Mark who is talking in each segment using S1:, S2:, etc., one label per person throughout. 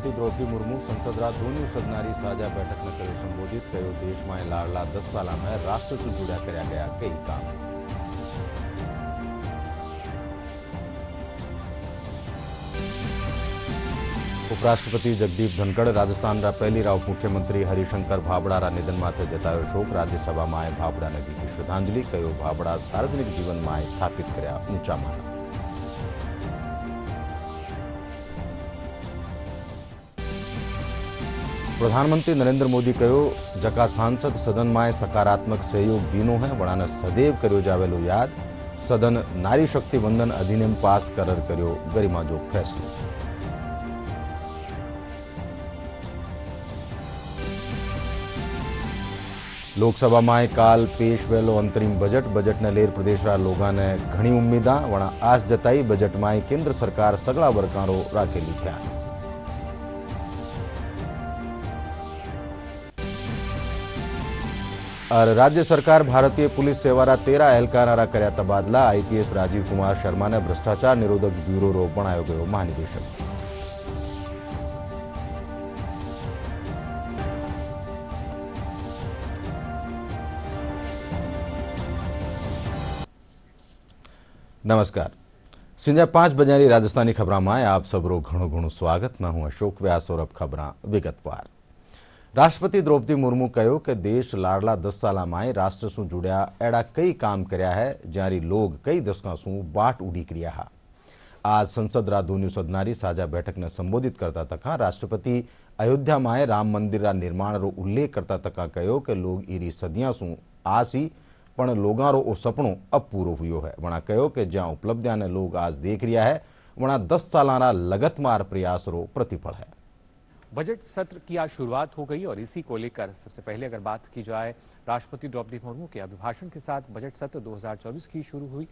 S1: રાષ્ટ્રપતિ દ્રૌપદી મુર્મુ સંસદના दोन्ही સદનારી સાજા બેઠકને કર્યો સંબોધિત કર્યો દેશમાં લાડલા 10 સાલામાં રાષ્ટ્ર શું જોડ્યા કર્યા ગયા કઈ કામ ઉપરાષ્ટ્રપતિ જગદીપ ધનકડ રાજસ્થાનના પહેલી રાવ મુખ્યમંत्री હરિશંકર ભાભડાના નિધન માથે જતાવ્યો શોક રાજ્યસભામાં ભાભડાને દીધી શ્રદ્ધાંજલિ કહ્યું ભાભડા સાર્વજનિક જીવનમાં સ્થાપિત કર્યા ઊંચા માન प्रधानमंत्री नरेंद्र मोदी कहो जका सांसद सदन में सकारात्मक सहयोग दीनो है वड़ाने सदैव कर्यो जावेलो याद सदन नारी शक्ति वंदन अधिनियम पास करर कर्यो गरिमाजोग फैसलो लोकसभा में काल पेश वेलो अंतरिम बजट ने लेर प्रदेशना लोगाने घणी उम्मीदा वणा आस जताई बजट में केंद्र सरकार सगळा वर्कारो राखेली ध्यान और राज्य सरकार भारतीय पुलिस सेवाना 13 एहलकारा कर्या तबादला आईपीएस राजीव कुमार शर्मा ने भ्रष्टाचार निरोधक ब्यूरो रो बनायो गयो महानिदेशक नमस्कार संजा 5 बजे राजस्थानी खबरों में आप सबरो घणो घणो स्वागत। मैं हूं अशोक व्यास और अब खबरां विगतवार। राष्ट्रपति द्रौपदी मुर्मू कहो कि देश लाडला 10 साला में राष्ट्र शू जुड़या एड़ा कई काम कर्या है ज्यारी लोग कई दशका शू बाट उड़ी कर्या हा। आज संसद रा दोन्ही सदनारी साझा बैठक ने संबोधित करता तका राष्ट्रपति अयोध्या में राम मंदिर रा निर्माण रो उल्लेख करता तका कहो कि लोग इरी सदियां शू आसी पण लोगारो ओ सपनो अब पूरो हुयो है। वणा कहो कि ज्यां उपलब्धियां ने लोग आज देख रिया है वणा 10 सालाना लगतमार प्रयास रो प्रतिफल है।
S2: बजट सत्र की आज शुरुआत हो गई और इसी को लेकर सबसे पहले अगर बात की जाए राष्ट्रपति द्रौपदी मुर्मू के अभिभाषण के साथ बजट सत्र 2024 की शुरू हुई।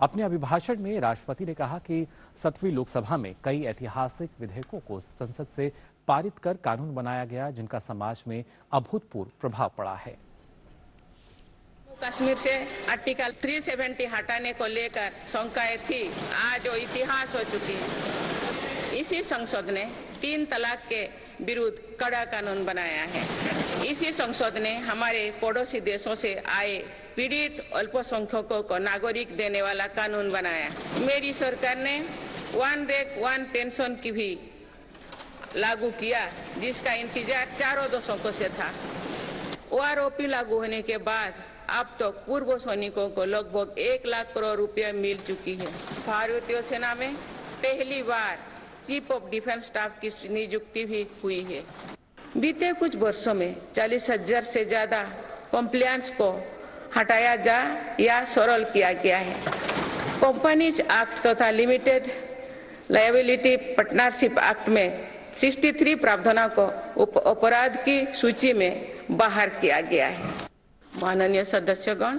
S2: अपने अभिभाषण में राष्ट्रपति ने कहा कि 7वीं लोकसभा में कई ऐतिहासिक विधेयकों को संसद से पारित कर कानून बनाया गया जिनका समाज में अभूतपूर्व प्रभाव पड़ा है।
S3: कश्मीर से आर्टिकल 370 हटाने को लेकर शंकाएं थी, आज वो इतिहास हो चुकी है। इसी संसद ने 3 तलाक के विरुद्ध कड़ा कानून बनाया है। इसी संसद ने हमारे पड़ोसी देशों से आए पीड़ित अल्पसंख्यकों को नागरिक देने वाला कानून बनाया। मेरी सरकार ने 1 रैंक 1 पेंशन की भी लागू किया जिसका इंतजार 4 दशकों से था। ओआरओपी लागू होने के बाद अब तक पूर्व सैनिकों को लगभग 1 लाख करोड़ रुपया मिल चुकी है। भारतीय सेना में पहली बार चीफ ऑफ डिफेंस स्टाफ की नियुक्ति भी हुई है। बीते कुछ वर्षों में 40,000 से ज्यादा कंप्लायंस को हटाया जा या सरल किया गया है। कंपनीज एक्ट तथा लिमिटेड लायबिलिटी पार्टनरशिप एक्ट में 63 प्रावधानों को अपराध की सूची में बाहर किया गया है। माननीय सदस्यगण,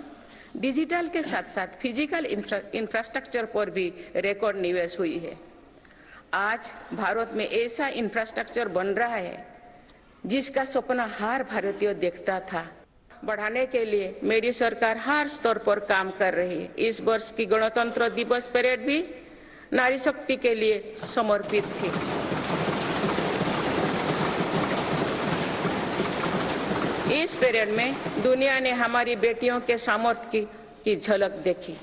S3: डिजिटल के साथ साथ फिजिकल इंफ्रास्ट्रक्चर पर भी रिकॉर्ड निवेश हुई है। आज भारत में ऐसा इंफ्रास्ट्रक्चर बन रहा है जिसका सपना हर भारतीय देखता था। बढ़ाने के लिए मेरी सरकार हर स्तर पर काम कर रही है। इस वर्ष की गणतंत्र दिवस परेड भी नारी शक्ति के लिए समर्पित थी। इस परेड में दुनिया ने हमारी बेटियों के सामर्थ्य की झलक देखी।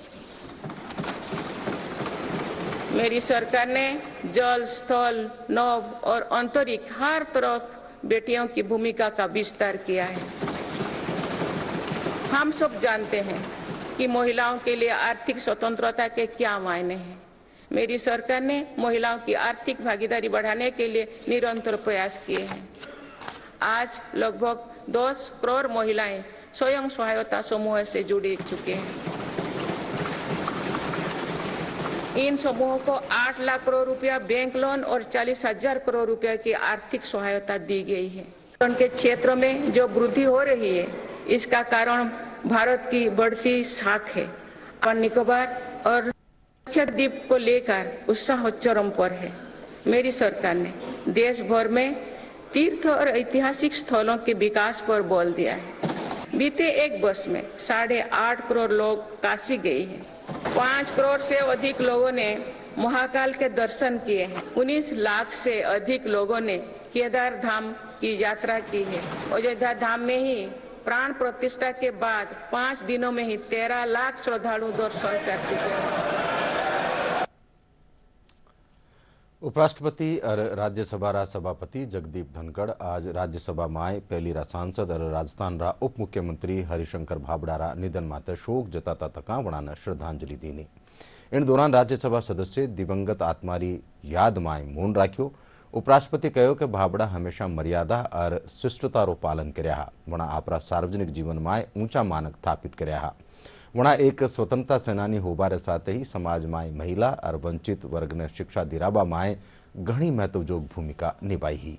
S3: मेरी सरकार ने जल, स्थल, नभ और अंतरिक्ष हर तरफ बेटियों की भूमिका का विस्तार किया है। हम सब जानते हैं कि महिलाओं के लिए आर्थिक स्वतंत्रता के क्या मायने हैं। मेरी सरकार ने महिलाओं की आर्थिक भागीदारी बढ़ाने के लिए निरंतर प्रयास किए हैं। आज लगभग 10 करोड़ महिलाएं स्वयं सहायता समूह से जुड़ चुके हैं। इन समूहों को 8 लाख करोड़ रुपया बैंक लोन और 40,000 करोड़ रुपया की आर्थिक सहायता दी गई है। उनके क्षेत्र में जो वृद्धि हो रही है इसका कारण भारत की बढ़ती साख है। निकोबार और लक्षद्वीप को लेकर उत्साह चरम पर है। मेरी सरकार ने देश भर में तीर्थ और ऐतिहासिक स्थलों के विकास पर बल दिया है। बीते 1 वर्ष में 8.5 करोड़ लोग काशी गए हैं। 5 करोड़ से अधिक लोगों ने महाकाल के दर्शन किए हैं। 19 लाख से अधिक लोगों ने केदार धाम की यात्रा की है। अयोध्या धाम में ही प्राण प्रतिष्ठा के बाद 5 दिनों में ही 13 लाख श्रद्धालु दर्शन कर चुके हैं।
S1: उपराष्ट्रपति और राज्यसभा रा सभापति जगदीप धनखड़ आज राज्यसभा में पहली रा सांसद और राजस्थान रा उप मुख्यमंत्री हरिशंकर भाभड़ा रा निधन माते शोक जताता तका वणाने श्रद्धांजलि दीनी। इन दौरान राज्यसभा सदस्य दिवंगत आत्मारी याद में मौन राख्यो। उपराष्ट्रपति कहो कि भाभड़ा हमेशा मर्यादा और शिष्टता रो पालन कर्या। वणा आपरा सार्वजनिक जीवन में ऊंचा मानक स्थापित कर्या। वणा एक स्वतंत्रता सेनानी होबारे साथ ही समाज में महिला और वंचित वर्ग ने शिक्षा दिराबा में घणी महत्वजोग भूमिका निभाई ही।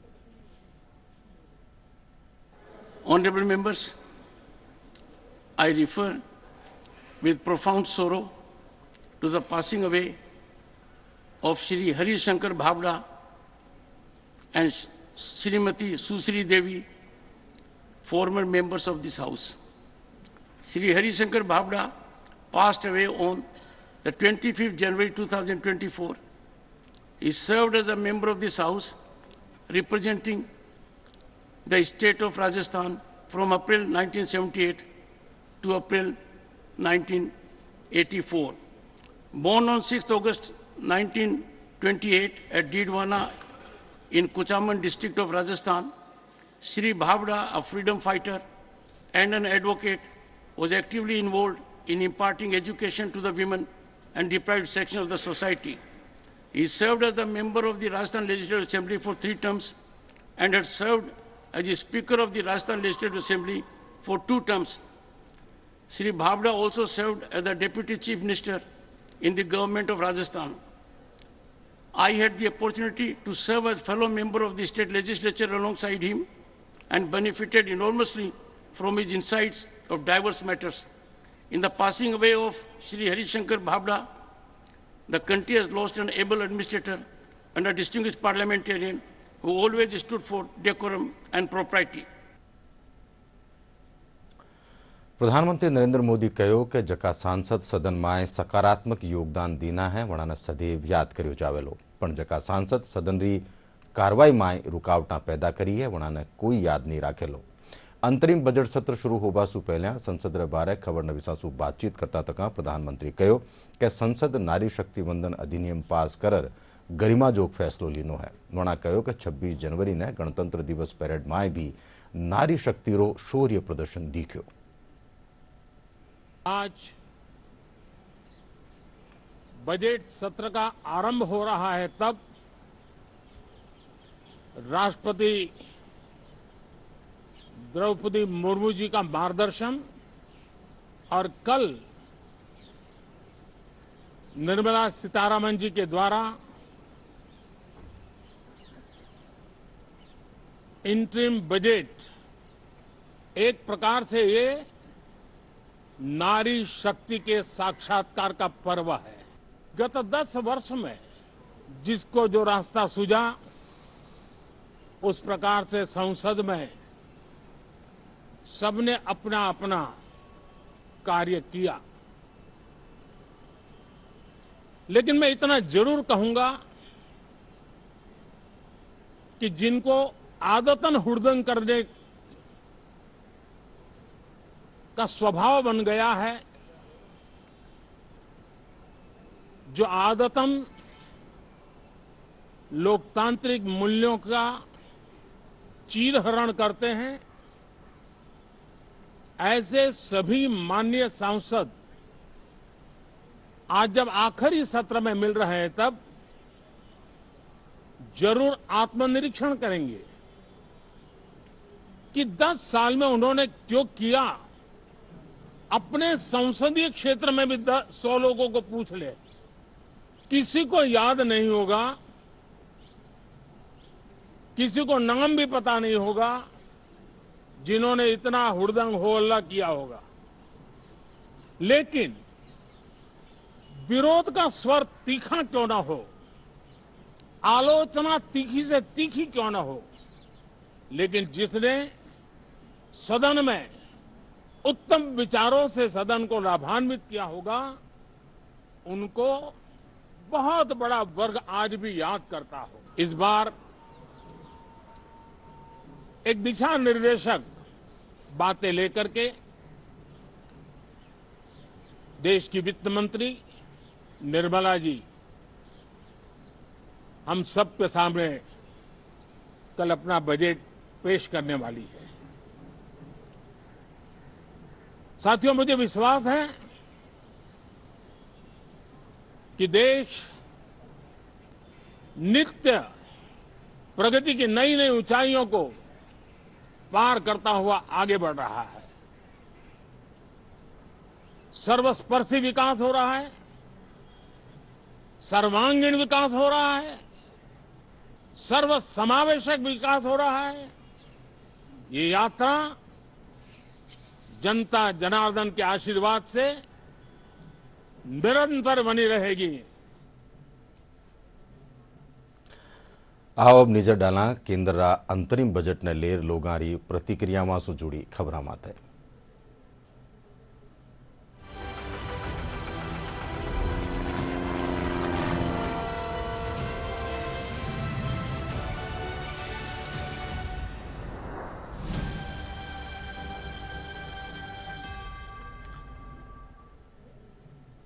S4: Honorable members, I refer with profound sorrow to the passing away of Shri Hari Shankar Bhabda and Srimati Susri Devi, former members of this House. Shri Hari Shankar Bhabda passed away on the 25th January 2024. He served as a member of this House, representing the state of Rajasthan from April 1978 to April 1984. Born on 6th August 1928 at Didwana in Kuchaman district of Rajasthan, Shri Bhabda, a freedom fighter and an advocate, was actively involved in imparting education to the women and deprived section of the society. He served as the member of the Rajasthan Legislative Assembly for 3 terms and had served as the Speaker of the Rajasthan Legislative Assembly for 2 terms. Shri Bhabda also served as the Deputy Chief Minister in the government of Rajasthan. I had the opportunity to serve as fellow member of the state legislature alongside him and benefited enormously from his insights of diverse matters. In the passing away of Shri Hari Shankar Bhabda, the country has lost an able administrator and a distinguished parliamentarian who always stood for decorum and propriety.
S1: प्रधानमंत्री नरेंद्र मोदी कहो कि जका सांसद सदन में सकारात्मक योगदान दीना है वणाने सदैव याद कर्यो जावेलो, पण जका सांसद सदन री कार्रवाई में रुकावटा पैदा करी है वणाने कोई याद नहीं राखेलो। अंतरिम बजट सत्र शुरू होबा सु पहल्या संसद रे बारे खबर नवीसा सु बातचीत करता तका प्रधानमंत्री कहो कि संसद नारी शक्ति वंदन अधिनियम पास कर गरिमाजोग फैसलो लीनो है। वणा कहो कि 26 जनवरी ने गणतंत्र दिवस परेड में भी नारी शक्ति रो शौर्य प्रदर्शन दिख्यो।
S5: आज बजट सत्र का आरंभ हो रहा है, तब राष्ट्रपति द्रौपदी मुर्मू जी का मार्गदर्शन और कल निर्मला सीतारमण जी के द्वारा इंटरिम बजट एक प्रकार से ये नारी शक्ति के साक्षात्कार का पर्व है। गत 10 वर्ष में जिसको जो रास्ता सूझा उस प्रकार से संसद में सबने अपना अपना कार्य किया, लेकिन मैं इतना जरूर कहूंगा कि जिनको आदतन हुड़दंग करने का स्वभाव बन गया है, जो आदतन लोकतांत्रिक मूल्यों का चीरहरण करते हैं, ऐसे सभी माननीय सांसद आज जब आखिरी सत्र में मिल रहे हैं तब जरूर आत्मनिरीक्षण करेंगे कि 10 साल में उन्होंने जो किया। अपने संसदीय क्षेत्र में भी 100 लोगों को पूछ ले, किसी को याद नहीं होगा, किसी को नाम भी पता नहीं होगा जिन्होंने इतना हुड़दंग हो हल्ला किया होगा। लेकिन विरोध का स्वर तीखा क्यों ना हो, आलोचना तीखी से तीखी क्यों ना हो, लेकिन जिसने सदन में उत्तम विचारों से सदन को लाभान्वित किया होगा, उनको बहुत बड़ा वर्ग आज भी याद करता हो। इस बार एक दिशा निर्देशक बातें लेकर के देश की वित्त मंत्री निर्मला जी हम सबके सामने कल अपना बजट पेश करने वाली है। साथियों, मुझे विश्वास है कि देश नित्य प्रगति की नई नई ऊंचाइयों को पार करता हुआ आगे बढ़ रहा है। सर्वस्पर्शी विकास हो रहा है, सर्वांगीण विकास हो रहा है, सर्वसमावेशक विकास हो रहा है। ये यात्रा जनता जनार्दन के आशीर्वाद से निरंतर बनी रहेगी।
S1: आओ अब नजर डाला केंद्र अंतरिम बजट ने लेर लोगारी प्रतिक्रिया में शू जुड़ी खबर माते।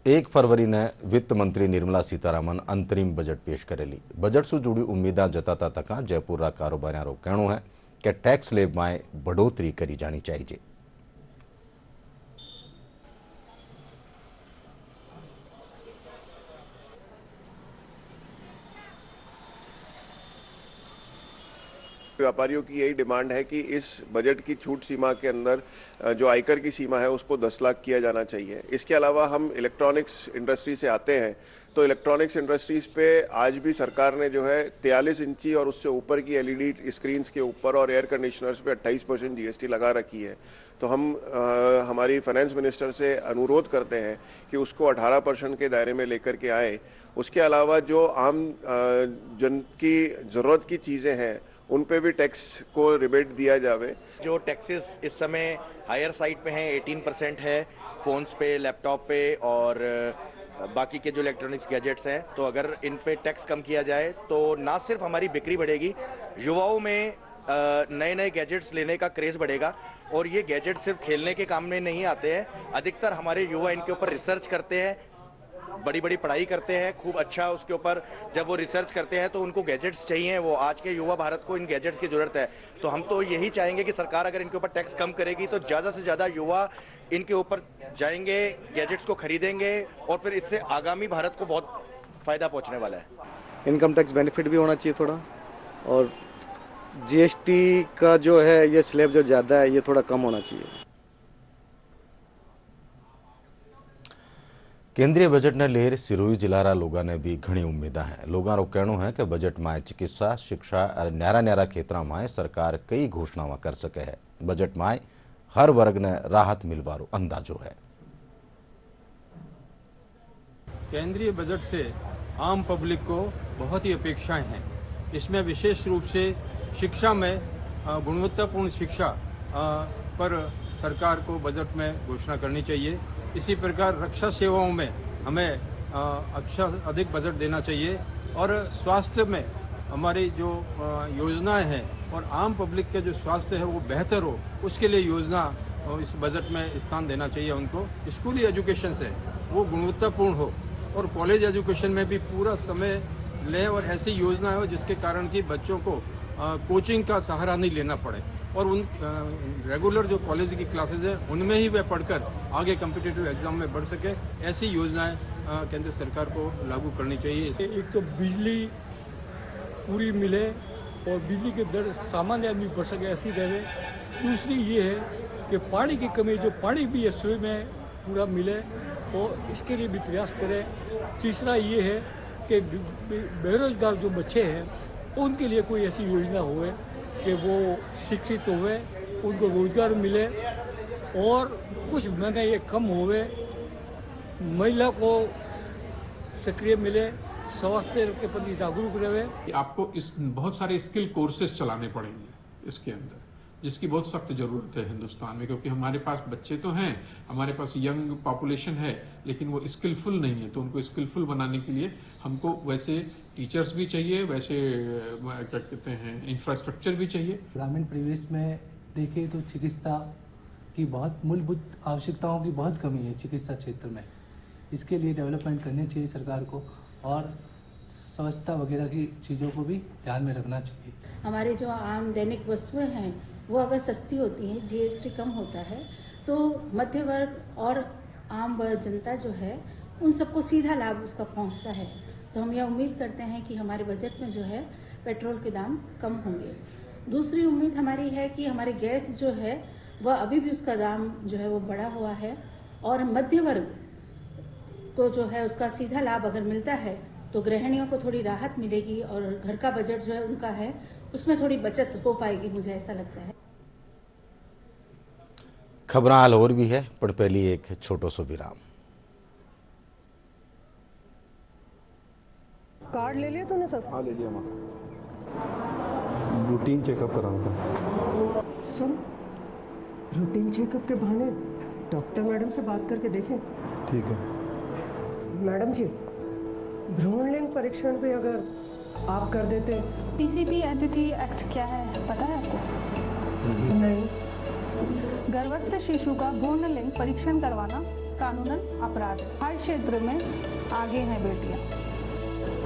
S1: एक फरवरी ने वित्त मंत्री निर्मला सीतारामन अंतरिम बजट पेश करेली। बजट से जुड़ी उम्मीदा जताता तक जयपुर कारोबारियों कहणु है कि टैक्स स्लेब में बढ़ोतरी करी जानी चाहिए।
S6: व्यापारियों की यही डिमांड है कि इस बजट की छूट सीमा के अंदर जो आयकर की सीमा है उसको 10 लाख किया जाना चाहिए। इसके अलावा हम इलेक्ट्रॉनिक्स इंडस्ट्री से आते हैं तो इलेक्ट्रॉनिक्स इंडस्ट्रीज पे आज भी सरकार ने जो है 43 इंची और उससे ऊपर की एलईडी स्क्रीन्स के ऊपर और एयर कंडीशनर्स पे 28% जीएसटी लगा रखी है। तो हम हमारी फाइनेंस मिनिस्टर से अनुरोध करते हैं कि उसको 18% के दायरे में लेकर के आए। उसके अलावा जो आम जन की ज़रूरत की चीज़ें हैं उन पे भी टैक्स को रिबेट दिया जावे।
S7: जो टैक्सेस इस समय हायर साइड पे हैं 18% है फ़ोन्स पे, लैपटॉप पे और बाकी के जो इलेक्ट्रॉनिक्स गैजेट्स हैं, तो अगर इन पे टैक्स कम किया जाए तो ना सिर्फ हमारी बिक्री बढ़ेगी, युवाओं में नए नए गैजेट्स लेने का क्रेज़ बढ़ेगा। और ये गैजेट सिर्फ खेलने के काम में नहीं आते हैं, अधिकतर हमारे युवा इनके ऊपर रिसर्च करते हैं, बड़ी बड़ी पढ़ाई करते हैं, खूब अच्छा उसके ऊपर जब वो रिसर्च करते हैं तो उनको गैजेट्स चाहिए। वो आज के युवा भारत को इन गैजेट्स की ज़रूरत है। तो हम तो यही चाहेंगे कि सरकार अगर इनके ऊपर टैक्स कम करेगी तो ज़्यादा से ज़्यादा युवा इनके ऊपर जाएंगे, गैजेट्स को खरीदेंगे और फिर इससे आगामी भारत को बहुत फ़ायदा पहुंचने वाला है।
S8: इनकम टैक्स बेनिफिट भी होना चाहिए थोड़ा, और जीएसटी का जो है ये स्लैब जो ज़्यादा है ये थोड़ा कम होना चाहिए।
S1: केंद्रीय बजट ने लेर सिरोही जिला लोगों ने भी घनी उम्मीदा है। लोगों का कहना है कि बजट में चिकित्सा, शिक्षा और न्यारा न्यारा क्षेत्रों में सरकार कई घोषणाएं कर सके है। बजट में हर वर्ग ने राहत मिलवारो अंदाजो है।
S9: केंद्रीय बजट से आम पब्लिक को बहुत ही अपेक्षाएं हैं। इसमें विशेष रूप से शिक्षा में गुणवत्तापूर्ण शिक्षा पर सरकार को बजट में घोषणा करनी चाहिए। इसी प्रकार रक्षा सेवाओं में हमें अच्छा अधिक बजट देना चाहिए और स्वास्थ्य में हमारी जो योजनाएं हैं और आम पब्लिक के जो स्वास्थ्य है वो बेहतर हो, उसके लिए योजना इस बजट में स्थान देना चाहिए उनको। स्कूली एजुकेशन से वो गुणवत्तापूर्ण हो और कॉलेज एजुकेशन में भी पूरा समय ले और ऐसी योजना हो जिसके कारण कि बच्चों को कोचिंग का सहारा नहीं लेना पड़े और उन रेगुलर जो कॉलेज की क्लासेज हैं उनमें ही वे पढ़कर आगे कॉम्पिटिटिव एग्जाम में बढ़ सके। ऐसी योजनाएं केंद्र सरकार को लागू करनी चाहिए।
S10: एक तो बिजली पूरी मिले और बिजली के दर सामान्य आदमी बढ़ सके ऐसी रहे। दूसरी ये है कि पानी की कमी, जो पानी भी रसोई में पूरा मिले और इसके लिए भी प्रयास करें। तीसरा ये है कि बेरोजगार जो बच्चे हैं उनके लिए कोई ऐसी योजना होवे कि वो शिक्षित होवे, उनको रोजगार मिले और कुछ महीने ये कम होवे, महिला को सक्रिय मिले, स्वास्थ्य के प्रति जागरूक रहे।
S11: आपको इस बहुत सारे स्किल कोर्सेज चलाने पड़ेंगे इसके अंदर, जिसकी बहुत सख्त जरूरत है हिंदुस्तान में, क्योंकि हमारे पास बच्चे तो हैं, हमारे पास यंग पॉपुलेशन है, लेकिन वो स्किलफुल नहीं है। तो उनको स्किलफुल बनाने के लिए हमको वैसे टीचर्स भी चाहिए, वैसे क्या कहते हैं इंफ्रास्ट्रक्चर भी चाहिए।
S12: ग्रामीण परिवेश में देखें तो चिकित्सा की बहुत मूलभूत आवश्यकताओं की बहुत कमी है चिकित्सा क्षेत्र में। इसके लिए डेवलपमेंट करनी चाहिए सरकार को, और स्वच्छता वगैरह की चीज़ों को भी ध्यान में रखना चाहिए।
S13: हमारे जो आम दैनिक वस्तुएं हैं वो अगर सस्ती होती हैं, जीएसटी कम होता है, तो मध्य वर्ग और आम जनता जो है उन सबको सीधा लाभ उसका पहुंचता है। तो हम यह उम्मीद करते हैं कि हमारे बजट में जो है पेट्रोल के दाम कम होंगे। दूसरी उम्मीद हमारी है कि हमारी गैस जो है वह अभी भी उसका दाम जो है वो बढ़ा हुआ है, और मध्य वर्ग को जो है उसका सीधा लाभ अगर मिलता है तो गृहिणियों को थोड़ी राहत मिलेगी, और घर का बजट जो है उनका है उसमें थोड़ी बचत हो पाएगी, मुझे ऐसा लगता है।
S1: खबर हाल और भी है, पर पहली एक छोटो सो विराम।
S14: कार्ड ले लिया तूने सब?
S15: हाँ ले लिया माँ। रूटीन चेकअप कराना था।
S14: सुन, रूटीन चेकअप के बहाने डॉक्टर मैडम से बात करके देखें।
S15: ठीक है
S14: मैडम जी, भ्रूण लिंग परीक्षण भी अगर आप कर देते।
S16: पीसीपी एंटिटी एक्ट क्या है पता है आपको?
S14: नहीं।
S16: गर्भस्थ शिशु का भ्रूण लिंग परीक्षण करवाना कानूनन अपराध है। हर क्षेत्र में आगे हैं बेटियां।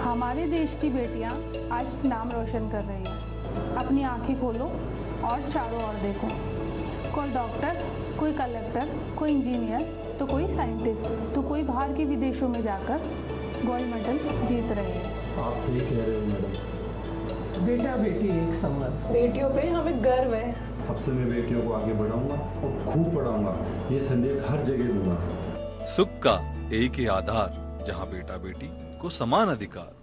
S16: हमारे देश की बेटियां आज नाम रोशन कर रही हैं। अपनी आंखें खोलो और चारों ओर देखो। कोई डॉक्टर, कोई कलेक्टर, कोई इंजीनियर, तो कोई साइंटिस्ट, तो कोई बाहर के विदेशों में जाकर गोल्ड मेडल जीत रहे हैं।
S15: आप सही कह रहे हो मैडम।
S14: बेटा बेटी एक समान।
S16: बेटियों पे हमें गर्व है।
S15: अब से मैं बेटियों को आगे बढ़ाऊंगा और खूब पढ़ाऊंगा। ये संदेश हर जगह दूंगा।
S17: सुख का एक ही आधार, जहां बेटा बेटी को समान अधिकार।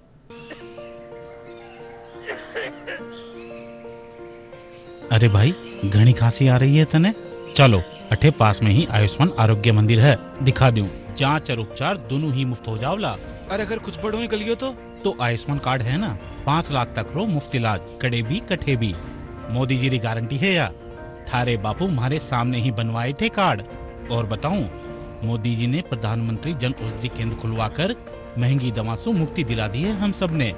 S18: अरे भाई, घनी खांसी आ रही है तने? चलो अठे पास में ही आयुष्मान आरोग्य मंदिर है, दिखा दूं। जांच और उपचार दोनों ही मुफ्त हो जावला।
S17: अरे अगर कुछ बड़ो निकल गयो तो
S18: आयुष्मान कार्ड है ना, 5 लाख तक रो मुफ्त इलाज, कड़े भी कठे भी। मोदी जी की गारंटी है या? थारे बापू हमारे सामने ही बनवाए थे कार्ड। और बताऊं, मोदी जी ने प्रधानमंत्री जन औषधि केंद्र खुलवाकर महंगी दवा से मुक्ति दिला दी है हम सब ने।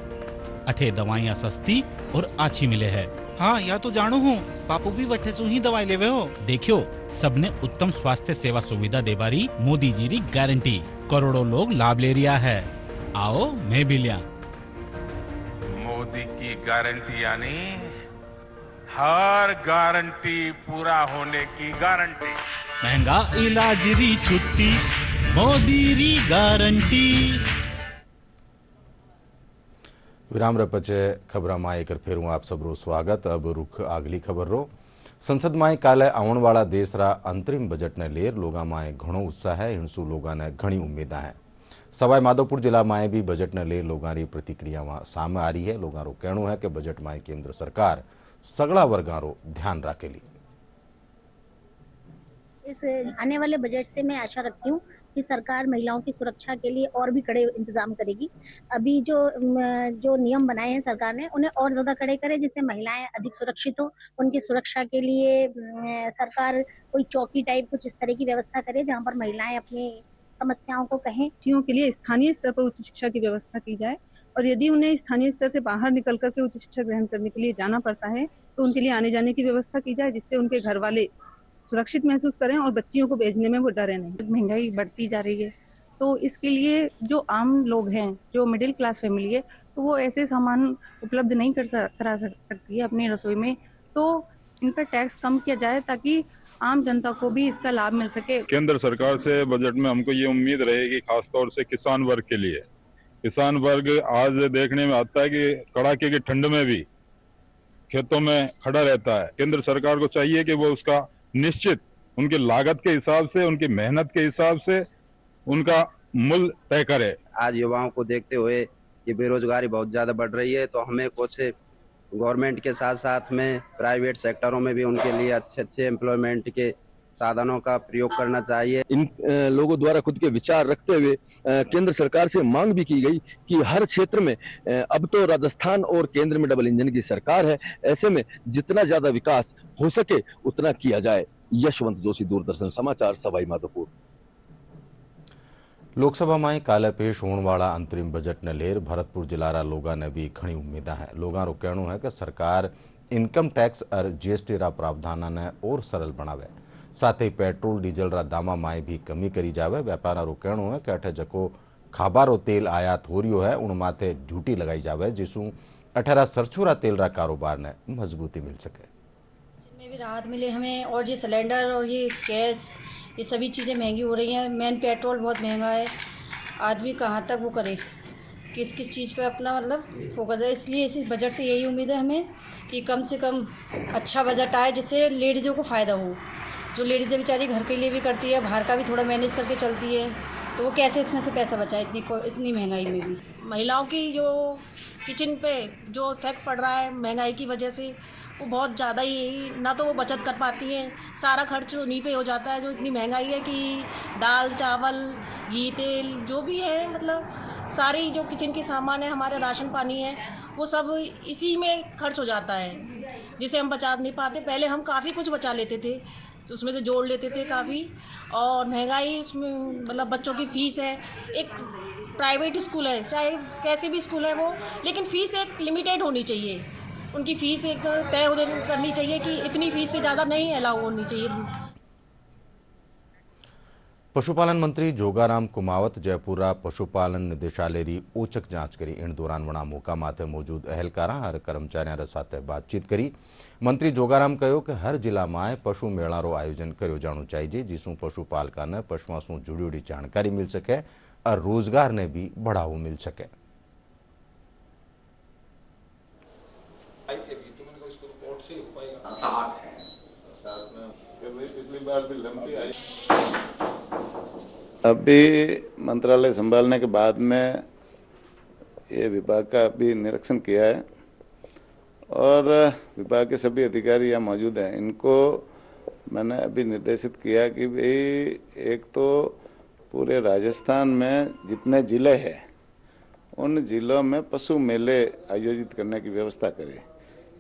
S18: अठे दवाइयाँ सस्ती और अच्छी मिले है।
S17: हाँ, या तो जानू हूँ, पापू भी वठे सु ही दवाई लेवे हो।
S18: देखियो, सबने उत्तम स्वास्थ्य सेवा सुविधा देबारी मोदी जी की गारंटी। करोड़ों लोग लाभ ले रिया है। आओ मैं भी लिया।
S19: मोदी की गारंटी यानी हर गारंटी पूरा होने की गारंटी।
S18: महंगा इलाज री छुट्टी, मोदी री गारंटी।
S1: विराम रे पचे खबर में एक फेरू आप सबरो स्वागत। अब रुख आगली खबर रो। संसद में काले आवन वाला देश रा अंतरिम बजट ने लेर लोगा में घणो उत्साह है। हिणसू लोगा ने घणी उम्मीदा है। सवाई माधोपुर जिला में भी बजट ने लेर लोगों की प्रतिक्रिया सामे आ रही है। लोगों को कहना है कि बजट में केंद्र सरकार सगला वर्गों रो ध्यान रखेली।
S20: इस आने वाले बजट से मैं आशा रखती हूँ कि सरकार महिलाओं की सुरक्षा के लिए और भी कड़े इंतजाम करेगी। अभी जो नियम बनाए हैं सरकार ने, उन्हें और ज्यादा कड़े करे, जिससे महिलाएं अधिक सुरक्षित हो। उनकी सुरक्षा के लिए सरकार कोई चौकी टाइप कुछ इस तरह की व्यवस्था करे, जहां पर महिलाएं अपनी समस्याओं को कहें।
S21: बच्चियों के लिए स्थानीय स्तर पर उच्च शिक्षा की व्यवस्था की जाए, और यदि उन्हें स्थानीय स्तर से बाहर निकल करके उच्च शिक्षा ग्रहण करने के लिए जाना पड़ता है तो उनके लिए आने जाने की व्यवस्था की जाए, जिससे उनके घर वाले सुरक्षित महसूस करें और बच्चियों को भेजने में वो डरे नहीं।
S22: महंगाई बढ़ती जा रही है, तो इसके लिए जो आम लोग हैं, जो मिडिल क्लास फैमिली है, तो वो ऐसे सामान उपलब्ध नहीं करा सकती है अपनी रसोई में। तो इन पर टैक्स कम किया जाए ताकि आम जनता को भी इसका लाभ मिल सके।
S23: केंद्र सरकार से बजट में हमको ये उम्मीद रहेगी, खासतौर से किसान वर्ग के लिए। किसान वर्ग आज देखने में आता है कि कड़ाके की ठंड में भी खेतों में खड़ा रहता है। केंद्र सरकार को चाहिए कि वो उसका निश्चित उनकी लागत के हिसाब से, उनकी मेहनत के हिसाब से उनका मूल्य तय करे।
S24: आज युवाओं को देखते हुए ये बेरोजगारी बहुत ज्यादा बढ़ रही है, तो हमें कुछ गवर्नमेंट के साथ साथ में प्राइवेट सेक्टरों में भी उनके लिए अच्छे एम्प्लॉयमेंट के साधनों का प्रयोग करना चाहिए।
S2: इन लोगों द्वारा खुद के विचार रखते हुए केंद्र सरकार से मांग भी की गई कि हर क्षेत्र में अब तो राजस्थान और केंद्र में डबल इंजन की सरकार है, ऐसे में जितना ज्यादा विकास हो सके उतना किया जाए। यशवंत जोशी, दूरदर्शन समाचार, सवाई माधोपुर।
S1: લોકસભામાં કાલે પેશ હોણવાળા અંતરિમ બજેટને લઈને ભરતપુર જિલ્લાના લોકોને भी ઘણી ઉમ્મીદાं है। लोगों रो कहणो है कि सरकार इनकम टैक्स और जीएसटी रा प्रावधान ने और सरल बनावे, साथ ही पेट्रोल डीजल रा दामा में भी कमी करी जावे। व्यापार रो कहणो है कि अठे जको खाबारो तेल आयात हो रियो है उन माथे ड्यूटी लगाई जावे, जिसू अठेरा सरछुरा तेल रा कारोबार ने मजबूती मिल सके।
S3: में भी राहत मिले हमें, और ये सिलेंडर और ये गैस ये सभी चीज़ें महंगी हो रही हैं। मेन पेट्रोल बहुत महंगा है, आदमी कहाँ तक वो करे, किस किस चीज़ पे अपना मतलब फोकस है। इसलिए इस बजट से यही उम्मीद है हमें कि कम से कम अच्छा बजट आए जिससे लेडीज़ों को फ़ायदा हो। जो लेडीज़ें बेचारी घर के लिए भी करती है, बाहर का भी थोड़ा मैनेज करके चलती है, तो वो कैसे इसमें से पैसा बचाए इतनी महंगाई में भी।
S4: महिलाओं की जो किचन पे जो इफेक्ट पड़ रहा है महंगाई की वजह से, वो बहुत ज़्यादा ही, ना तो वो बचत कर पाती हैं, सारा खर्च उन्हीं पे हो जाता है। जो इतनी महंगाई है कि दाल चावल घी तेल जो भी है, मतलब सारी जो किचन के सामान है, हमारे राशन पानी है, वो सब इसी में खर्च हो जाता है, जिसे हम बचा नहीं पाते। पहले हम काफ़ी कुछ बचा लेते थे, तो उसमें से जोड़ लेते थे काफ़ी। और महंगाई इसमें मतलब बच्चों की फ़ीस है, एक प्राइवेट स्कूल है चाहे कैसे भी स्कूल है वो, लेकिन फ़ीस एक लिमिटेड होनी चाहिए। उनकी फ़ीस एक तय करनी चाहिए कि इतनी फ़ीस से ज़्यादा नहीं अलाउ होनी चाहिए।
S1: पशुपालन मंत्री जोगाराम कुमावत जयपुरा पशुपालन निदेशालय री ओचक जांच करी। इन दौरान वणा मौका माथे मौजूद अहलकारा और कर्मचारियों साथ बातचीत करी। मंत्री जोगाराम कहो कि हर जिला में पशु मेळारो आयोजन कर्यो जाणु चाहिए, जिसू पशुपालका ने पशुओं से जुड़ी जानकारी मिल सके और रोजगार ने भी बढ़ावो मिल सके।
S5: अभी मंत्रालय संभालने के बाद में ये विभाग का भी निरीक्षण किया है और विभाग के सभी अधिकारी यहाँ मौजूद हैं। इनको मैंने अभी निर्देशित किया कि भाई एक तो पूरे राजस्थान में जितने ज़िले हैं उन ज़िलों में पशु मेले आयोजित करने की व्यवस्था करें।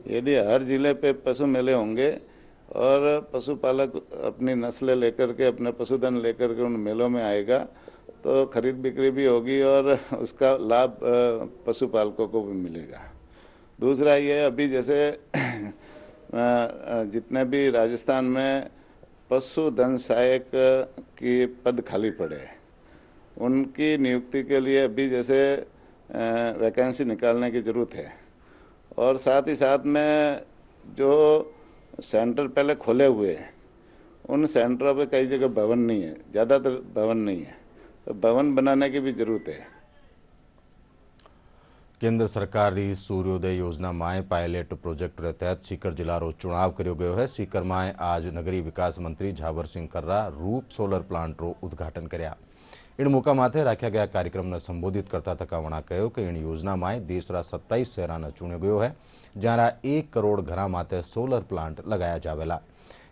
S5: यदि हर ज़िले पे पशु मेले होंगे और पशुपालक अपनी नस्लें लेकर के अपने पशुधन लेकर के उन मेलों में आएगा तो खरीद बिक्री भी होगी और उसका लाभ पशुपालकों को भी मिलेगा। दूसरा ये अभी जैसे जितने भी राजस्थान में पशुधन सहायक की पद खाली पड़े उनकी नियुक्ति के लिए अभी जैसे वैकेंसी निकालने की ज़रूरत है। और साथ ही साथ में जो सेंटर पहले खोले हुए हैं उन सेंटरों पे कई जगह भवन नहीं है, ज़्यादातर भवन नहीं है, तो भवन बनाने की भी ज़रूरत है।
S1: केंद्र सरकार की सूर्योदय योजना में पायलट प्रोजेक्ट के तहत सीकर जिला रो चुनाव कर्यो गयो है। सीकर में आज नगरीय विकास मंत्री झावर सिंह कर्रा रूप सोलर प्लांट रो उद्घाटन कर्या। इन मौका माथे राख्या गया कार्यक्रम ने संबोधित करता तकावणा कहो कि इन योजना में देश रा 27 शहरा ने चुन्यो गयो है, ज्यारा 1 करोड़ घरा माथे सोलर प्लांट लगाया जावेला।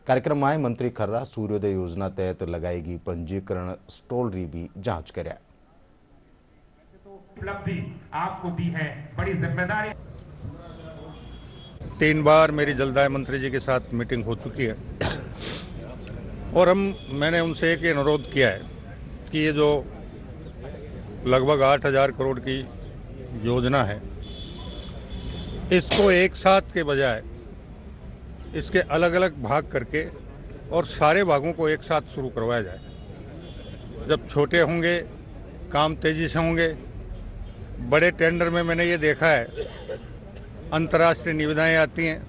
S1: कार्यक्रम में मंत्री खर्रा सूर्योदय योजना तहत लगाएगी पंजीकरण स्टॉल री भी जांच कर्या।
S25: उपलब्धि आपको दी है, बड़ी जिम्मेदारी।
S26: 3 बार मेरी जलदाय मंत्री जी के साथ मीटिंग हो चुकी है और मैंने उनसे एक अनुरोध किया है कि ये जो लगभग 8,000 करोड़ की योजना है इसको एक साथ के बजाय इसके अलग अलग भाग करके और सारे भागों को एक साथ शुरू करवाया जाए। जब छोटे होंगे काम तेजी से होंगे। बड़े टेंडर में मैंने ये देखा है अंतर्राष्ट्रीय निविदाएं आती हैं,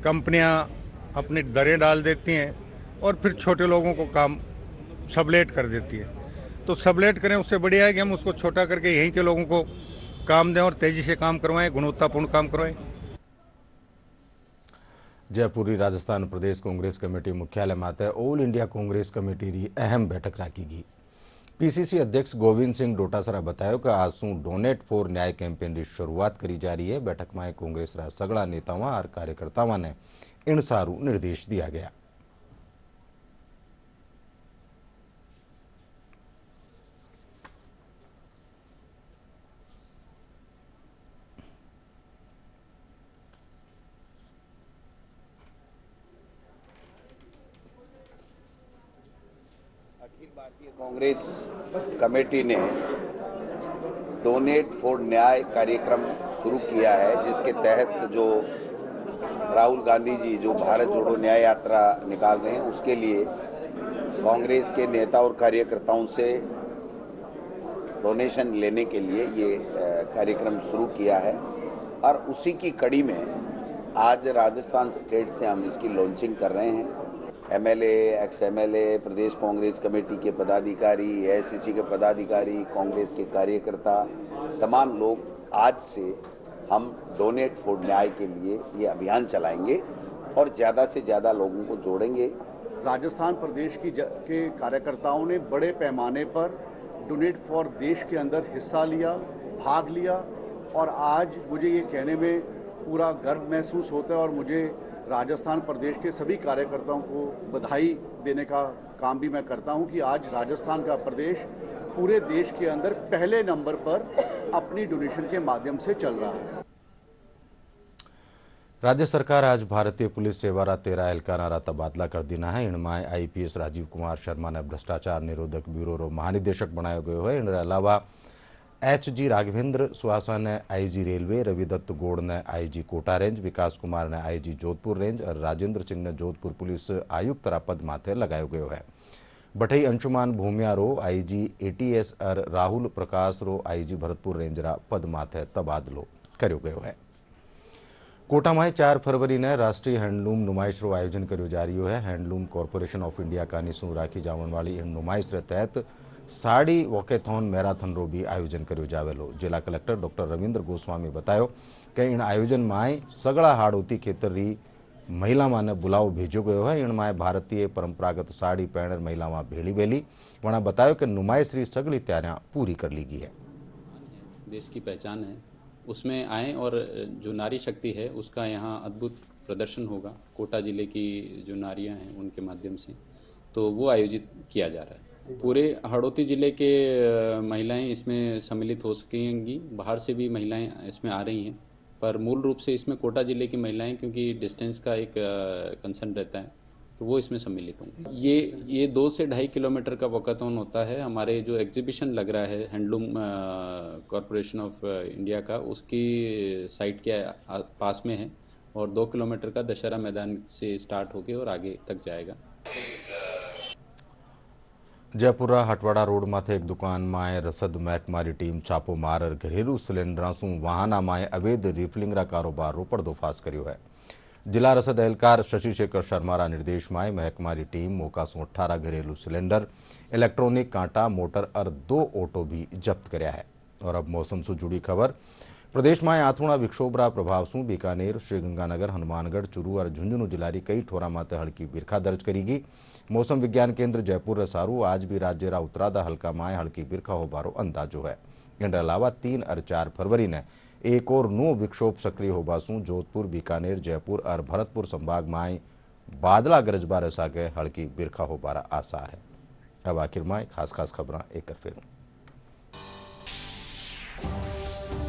S26: कंपनियां अपनी दरें डाल देती हैं और फिर छोटे लोगों को काम सबलेट कर देती है। तो सबलेट करें, उससे बढ़िया है कि हम उसको छोटा करके यहीं के लोगों को काम दें और तेजी से काम करवाएं, गुणवत्तापूर्ण काम करवाएं।
S1: जयपुरी राजस्थान प्रदेश कांग्रेस कमेटी मुख्यालय माथे ऑल इंडिया कांग्रेस कमेटी री अहम बैठक राखी गई। पीसीसी अध्यक्ष गोविंद सिंह डोटासरा बताया कि आज शू डोनेट फॉर न्याय कैंपेन की शुरुआत करी जा रही है। बैठक में कांग्रेस सगड़ा नेताओं और कार्यकर्ताओं ने इन सारू निर्देश दिया गया।
S6: भारतीय कांग्रेस कमेटी ने डोनेट फॉर न्याय कार्यक्रम शुरू किया है, जिसके तहत जो राहुल गांधी जी जो भारत जोड़ो न्याय यात्रा निकाल रहे हैं, उसके लिए कांग्रेस के नेता और कार्यकर्ताओं से डोनेशन लेने के लिए ये कार्यक्रम शुरू किया है। और उसी की कड़ी में आज राजस्थान स्टेट से हम इसकी लॉन्चिंग कर रहे हैं। एमएलए, एक्स एमएलए, प्रदेश कांग्रेस कमेटी के पदाधिकारी, एआईसीसी के पदाधिकारी, कांग्रेस के कार्यकर्ता, तमाम लोग आज से हम डोनेट फॉर न्याय के लिए ये अभियान चलाएंगे और ज़्यादा से ज़्यादा लोगों को जोड़ेंगे।
S7: राजस्थान प्रदेश के कार्यकर्ताओं ने बड़े पैमाने पर डोनेट फॉर देश के अंदर हिस्सा लिया, भाग लिया और आज मुझे ये कहने में पूरा गर्व महसूस होता है और मुझे राजस्थान प्रदेश के सभी कार्यकर्ताओं को बधाई देने का काम भी मैं करता हूं कि आज राजस्थान का प्रदेश पूरे देश के अंदर पहले नंबर पर अपनी डोनेशन के माध्यम से चल रहा है।
S1: राज्य सरकार आज भारतीय पुलिस सेवारा 13 एहलकारा तबादला कर दीना है। इनमें आईपीएस राजीव कुमार शर्मा ने भ्रष्टाचार निरोधक ब्यूरो रो महानिदेशक बनायो गयो है। इनके अलावा एचजी राघवेंद्र सुहासा ने आईजी रेलवे, रविदत्त गौड़ ने आईजी कोटा रेंज, विकास कुमार ने आईजी जोधपुर रेंज और राजेंद्र सिंह ने जोधपुर पुलिस आयुक्त पद माथे लगायो गयो है। बठई अंशुमान भूमिया रो आईजी एटीएस और राहुल प्रकाश रो आईजी भरतपुर रेंज रा पद माथे तबादलो कर्यो गयो है। कोटा में 4 फरवरी ने राष्ट्रीय हैंडलूम नुमाइश रो आयोजन कर्यो जा रह्यो है। हैंडलूम कॉर्पोरेशन ऑफ इंडिया का निशु राखी जावन वाली इन नुमाइश रे तहत साड़ी वॉकेथॉन मैराथन रो भी आयोजन कर्यो जावेलो। जिला कलेक्टर डॉक्टर रविंद्र गोस्वामी बतायो कि इन आयोजन में सगड़ा हाड़ौती खेतर री महिला माने बुलाव भेजो गयो है। इनमें भारतीय परंपरागत साड़ी पहनर महिलावां भेड़ी बेली। वणा बतायो कि नुमाइश री सगड़ी तैयारियां पूरी कर ली गई है।
S8: देश की पहचान है, उसमें आए और जो नारी शक्ति है उसका यहाँ अद्भुत प्रदर्शन होगा। कोटा जिले की जो नारियां हैं उनके माध्यम से तो वो आयोजित किया जा रहा है। पूरे हड़ौती जिले के महिलाएं इसमें सम्मिलित हो सकेंगी। बाहर से भी महिलाएं इसमें आ रही हैं, पर मूल रूप से इसमें कोटा जिले की महिलाएं, क्योंकि डिस्टेंस का एक कंसर्न रहता है, तो वो इसमें सम्मिलित होंगी। ये 2 से 2.5 किलोमीटर का वॉकाथॉन होता है। हमारे जो एग्जीबिशन लग रहा है हैंडलूम कॉरपोरेशन ऑफ इंडिया का, उसकी साइट के पास में है और 2 किलोमीटर का दशहरा मैदान से स्टार्ट होके और आगे तक जाएगा।
S1: जयपुर हटवाड़ा रोड माथे एक दुकान में रसद महकमारी टीम छापो मार घरेलू सिलेंडर सु वाहना में अवैध रिफिलिंग रा कारोबार रो पर्दोफाश कर्यो है। जिला रसद एहलकार शशि शेखर शर्मा रा निर्देश में महकमारी टीम मौका सु 18 घरेलू सिलेंडर, इलेक्ट्रॉनिक कांटा, मोटर और 2 ऑटो भी जब्त कर्या है। और अब मौसम से जुड़ी खबर। प्रदेश में आथूणा विक्षोभ रा प्रभाव सु बीकानेर, श्रीगंगानगर, हनुमानगढ़, चूरू और झुंझुनू जिला री कई ठोरा माते हल्की बिरखा दर्ज करीगी। मौसम विज्ञान केंद्र जयपुर रे सारू आज भी राज्य रा उत्तराधा हल्का माए हल्की बिरखा हो बारो अंदाजो है। इनके अलावा 3 और 4 फरवरी ने एक और नो विक्षोभ सक्रिय होबा सु जोधपुर, बीकानेर, जयपुर और भरतपुर संभाग में बादला गरजबा रे सागे हल्की बिरखा हो बारा आसार है। अब आखिर में खास खबरां एक कर फेरू।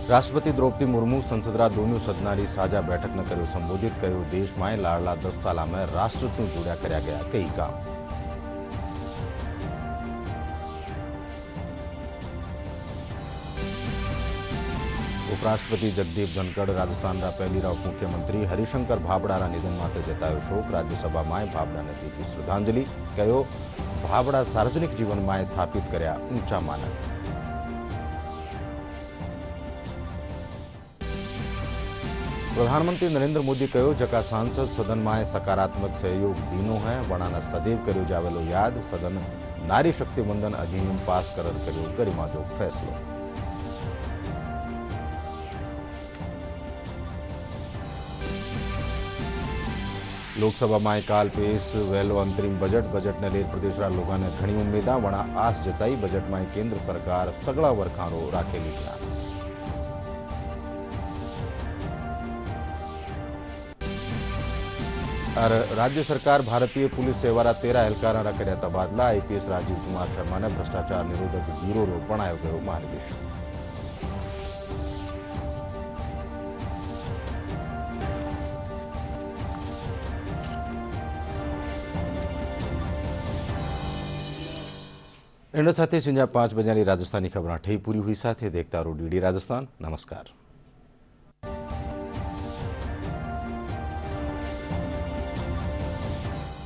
S1: राष्ट्रपति द्रौपदी मुर्मू संसदरा दोनों सदनारी साझा बैठक न कर्यो संबोधित कयो। देश में लाड़ला 10 साल में राष्ट्र से जुड़ा कर्या गया कई काम। उपराष्ट्रपति जगदीप धनखड़ राजस्थान रा पहली रा उप मुख्यमंत्री हरिशंकर भाभड़ा रा निधन माते जतायो शोक। राज्यसभा में भाभड़ा ने दी श्रद्धांजलि। कयो भाभड़ा सार्वजनिक जीवन में स्थापित कर्या ऊंचा मानक। प्रधानमंत्री नरेंद्र मोदी कहो जका सांसद सदन में सकारात्मक सहयोग दीनो है, वणाना सदैव कर्यो जावेलो याद। सदन नारी शक्ति वंदन अधिनियम पास करर कर्यो गरिमाजोग फैसलो। लोकसभा में काल पेश वेलो अंतरिम बजट ने लेर प्रदेश रा लोगों ने घणी उम्मीदा। वणा आस जताई बजट में केंद्र सरकार सगड़ा वर्खारो राखेली ध्यान। और राज्य सरकार भारतीय पुलिस सेवारा 13 एहलकारा कर्या तबादला। आईपीएस राजीव कुमार शर्मा ने भ्रष्टाचार निरोधक ब्यूरो रो बनायो गयो महानिदेशक। एंड साथ ही 5 बजे राजस्थानी खबर ठही पूरी हुई साथ देखता रहो DD राजस्थान। नमस्कार।